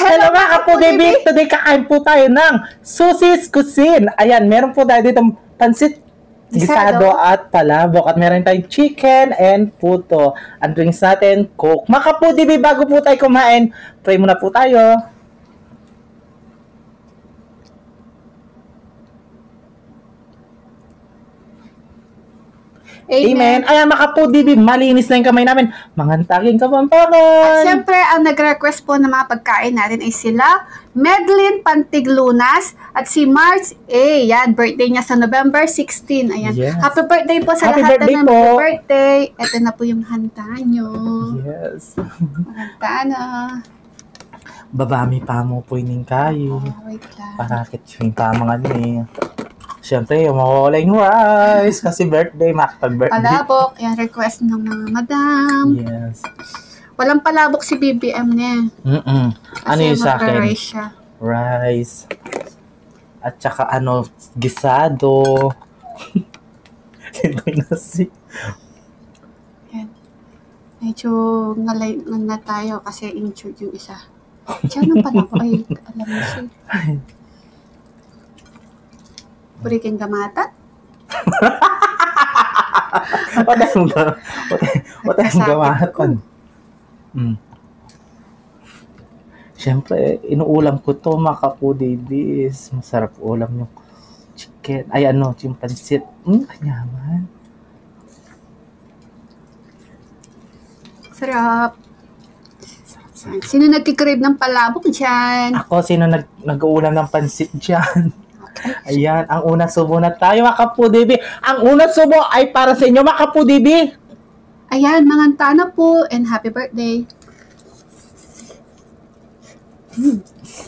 Hello mga kapudibig! Today kakain po tayo ng Susie's Cuisine. Ayan, meron po tayo dito pansit gisado at palabok. At meron tayong chicken and puto. Ang drinks natin, Coke. Mga kapudibig, bago po tayo kumain, pray muna po tayo. Amen. Ayan, mga kapudibig, malinis na yung kamay namin. Mangantaging kapampangan. At syempre, ang nag-request po ng mga pagkain natin ay sila Medlin Pantiglunas at si March A. Yan, birthday niya sa November 16. Ayan. Yes. Happy birthday po sa Happy lahat birthday ng po. happy birthday. Ito na po yung handa nyo. Yes. Handa na. Babami pa mo po ining kayo. Wait lang. Parakit yung tamang ano eh. Siyempre, yung makukulang rice kasi birthday, makapag-birthday. Palabok. Yan, request ng mga madam. Yes. Walang palabok si BBM niya. Ano yung sa akin? Rice siya. Rice. At saka ano, gisado. Ito yung nasi. Yan. Medyo nalay na tayo kasi injured yung isa. Diyan ang palabok ay alam mo siya. Buriking gamata? What ang gamatan? Siyempre, inuulam ko to mga kapudibis. Masarap ulam yung chicken. Ay ano, yung pansit. Kanyaman. Sarap. Sino nagkikrave ng palabok dyan? Ako, sino nag-uulam ng pansit dyan? Ayan, ang unang subo na tayo mga kapudibi. Ang unang subo ay para sa inyo mga kapudibi. Ayan, manganta na po and happy birthday.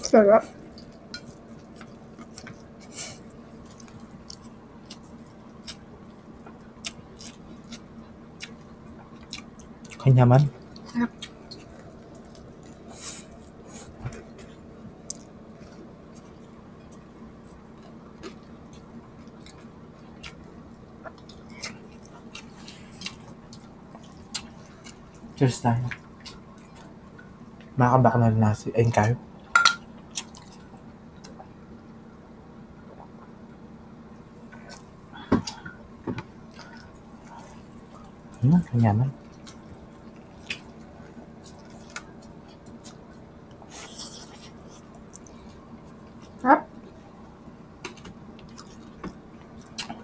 Sarap. Kanyaman. Sarap. Cheers tayo. Makabak na nasi. Ayun kayo. Kanyaman. Sarap.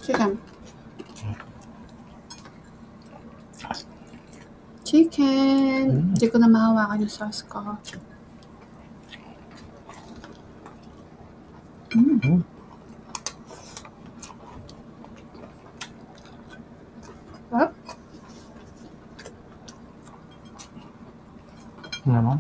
Chicken. Chicken. Hindi ko na mahawakan yung sauce ko. Sarap. Ano naman?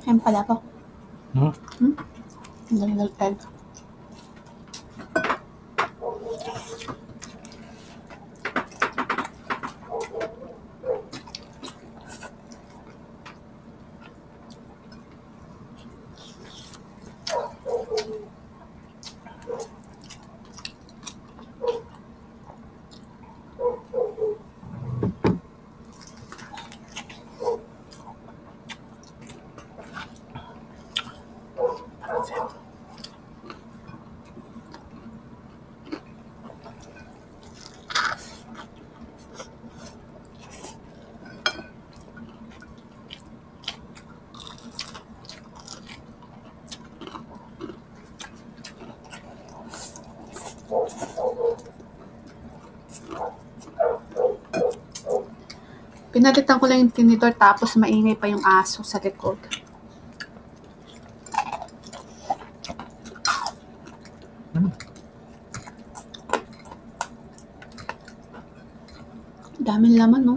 Ayan palabok. Ang lalagtag. Pinalitan ko lang yung tinidor tapos maingay pa yung aso sa likod. Daming laman, no?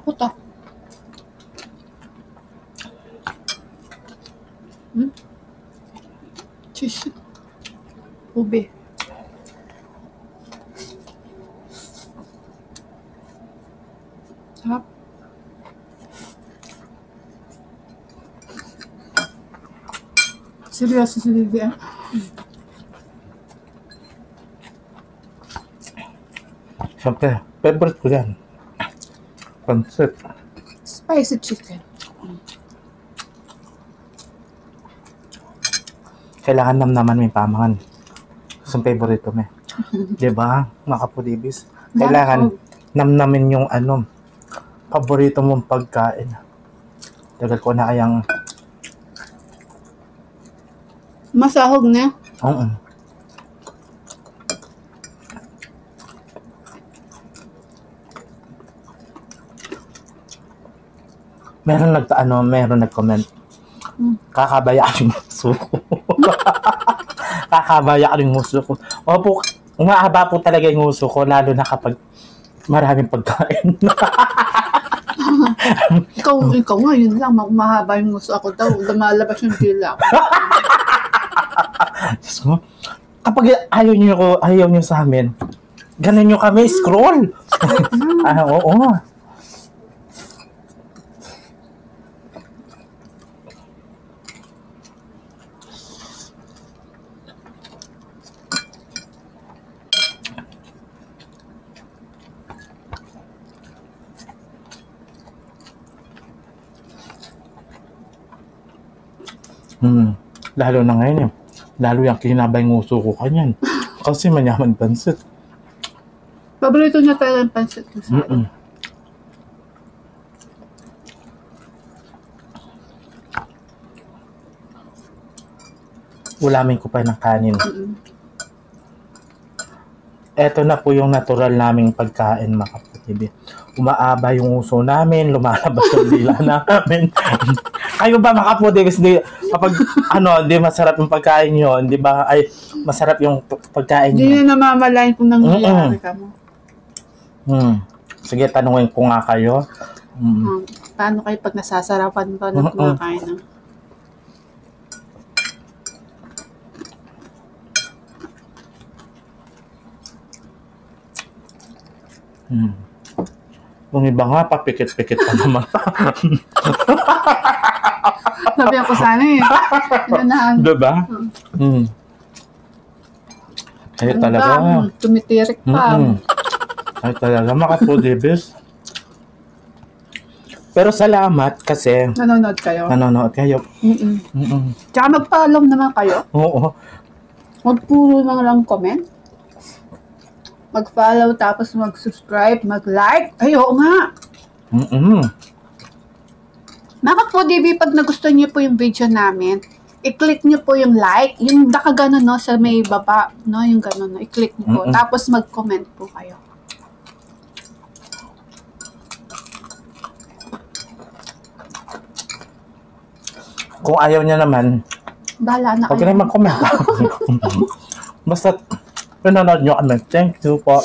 Puta. Cheese. Ube. Sarap. Seryoso si Vivian. Siyempre, favorite ko yan. Pansit. Spicy chicken. Kailangan namnaman may pamangan. Gusto ang favorite ko, me. Diba, mga kapudibis? Kailangan namnamin yung paborito mong pagkain. Tagal ko na kayang Masahog na. Oo. Meron nag-comment. Kakabaya yung muso ko. Kakabaya yung muso ko. Opo, umahaba po talaga yung muso ko, lalo na kapag maraming pagkain. Ikaw nga, yun lang. Mahaba yung gusto ako daw. Lumalabas yung dila ko. So, kapag ayaw nyo sa amin, ganun nyo kami, scroll. Oo. Lalo na ngayon lalo yung kinabay nguso ko kanyan. Kasi manyaman pansit. Paborito niya talaga ang pansit. Ulamin ko pa ng kanin. Eto na po yung natural naming pagkain, mga kapatid. Umaaba yung uso namin, lumalabas yung dila namin. Kayo ba, mga kapatid, kapag di masarap yung pagkain nyo, di ba, ay masarap yung pagkain nyo. Hindi na namamalayan kung nangyayari ka mo. Sige, tanungin ko nga kayo. Paano kayo pag nasasarapan ba ng kumakain na? Yung iba nga, papikit-pikit pa naman. Sabi ako sana Inanahan. Diba? Ay talaga. Tumitirik pa. Ay talaga, makapudibis. Pero salamat kasi Nanonood kayo. Tsaka mag-follow naman kayo. Oo. Magpuro lang comment. Mag-follow tapos mag-subscribe, mag-like. Ay, oo nga. Mga kapodibi, pag nagustuhan niyo po yung video namin, i-click niyo po yung like, yung nakaganon no, sa may baba, no, yung ganon, no, i-click niyo po. Tapos mag-comment po kayo. Kung ayaw niya naman, bahala na kayo. Huwag na mag-comment. Basta, pinanood nyo kami. Thank you po.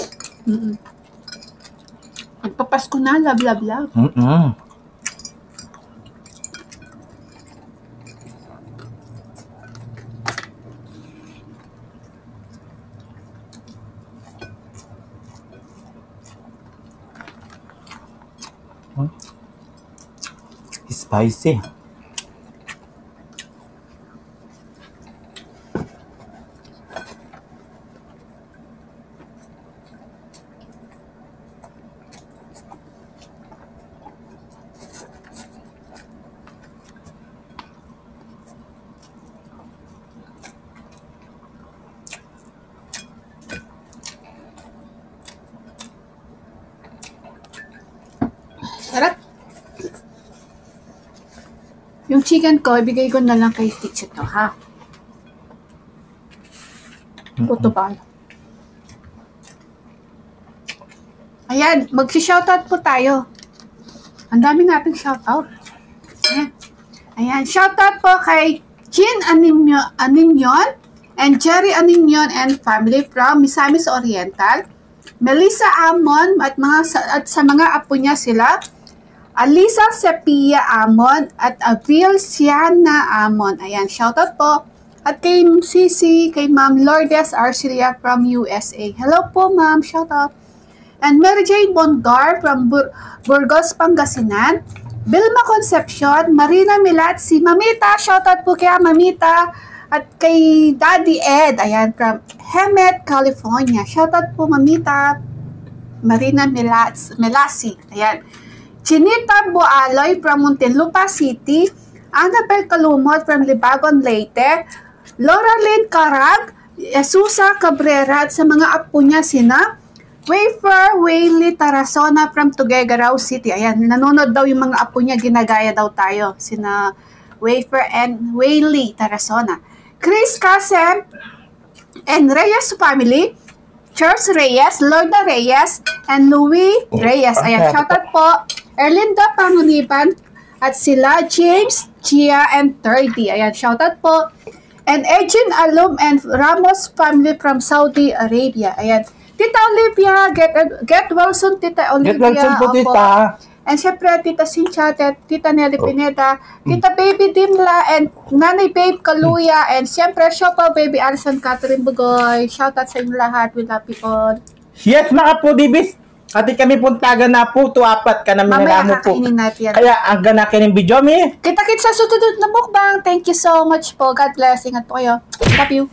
Magpapasko na, love, love, love. Spicy. Sarap. Yung chicken ko, ibigay ko na lang kay teacher to, ha? Puto ba? Ayan, magsi-shoutout po tayo. Ang dami nating shoutout. Ayan. Ayan, shoutout po kay Jean Aninion and Jerry Aninion and family from Misamis Oriental. Melissa Amon at sa mga apo niya sila. Alisa Sepia Amon at Avril Siana Amon. Ayan, shoutout po. At kay Sisi, kay Ma'am Lourdes Arcelia from USA. Hello po, Ma'am. Shoutout. And Mary Jane Bondar from Burgos, Pangasinan. Vilma Concepcion, Marina Milatsi, Mamita, shoutout po kay Mamita. At kay Daddy Ed, ayan, from Hemet, California. Shoutout po, Mamita. Marina Milatsi, ayan. Chinita Boaloy from Muntinlupa City. Annabel Kalumot from Libagon, Leyte. Laura Lynn Carag, Susa Cabrera, at sa mga apo niya sina Wafer Wayley Tarasona from Tuguegarao City. Ayan, nanonood daw yung mga apo niya, ginagaya daw tayo. Sina Wafer and Wayley Tarasona. Chris Casem and Reyes family. Charles Reyes, Lorda Reyes, and Louis Reyes. Ayan, shoutout po. Erlinda Panguniban at sila James, Gia, and 30. Ayan, shoutout po. And Ejin Alum and Ramos family from Saudi Arabia. Ayan. Tita Olivia, get well soon, Tita Olivia. Get well soon po, Tita. And syempre, Tita Cynthia, Tita Nelly Pineda, Tita Baby Dimla, and Nanay Babe Kaluya, and syempre, Shopa Baby Alison Catherine Bugoy. Shoutout sa inyo lahat. We love you all. Yes, mga po, Dibis. Kati kami puntagan na po, 2-4 ka namin Mamaya po. kakainin natin yan. Kaya, ang ganakin ng video, mi. Kita-kits sa susunod na mukbang. Thank you so much po. God bless. Ingat po kayo. Love you.